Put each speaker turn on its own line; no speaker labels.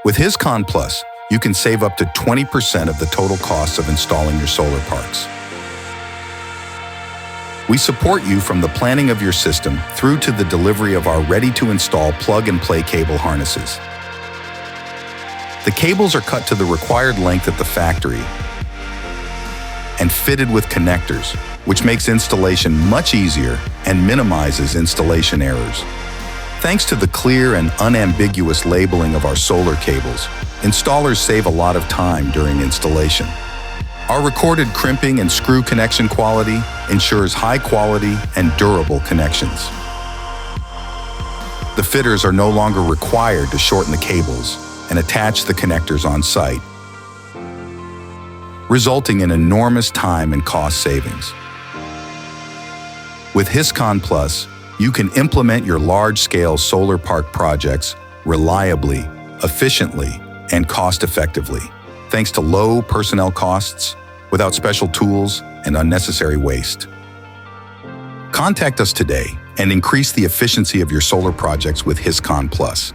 With HISkon Plus, you can save up to 20% of the total costs of installing your solar parks. We support you from the planning of your system through to the delivery of our ready-to-install plug-and-play cable harnesses. The cables are cut to the required length at the factory and fitted with connectors, which makes installation much easier and minimizes installation errors. Thanks to the clear and unambiguous labeling of our solar cables, installers save a lot of time during installation. Our recorded crimping and screw connection quality ensures high quality and durable connections. The fitters are no longer required to shorten the cables and attach the connectors on site, resulting in enormous time and cost savings. With HISkon Plus, you can implement your large-scale solar park projects reliably, efficiently, and cost-effectively, thanks to low personnel costs, without special tools and unnecessary waste. Contact us today and increase the efficiency of your solar projects with HISkon Plus.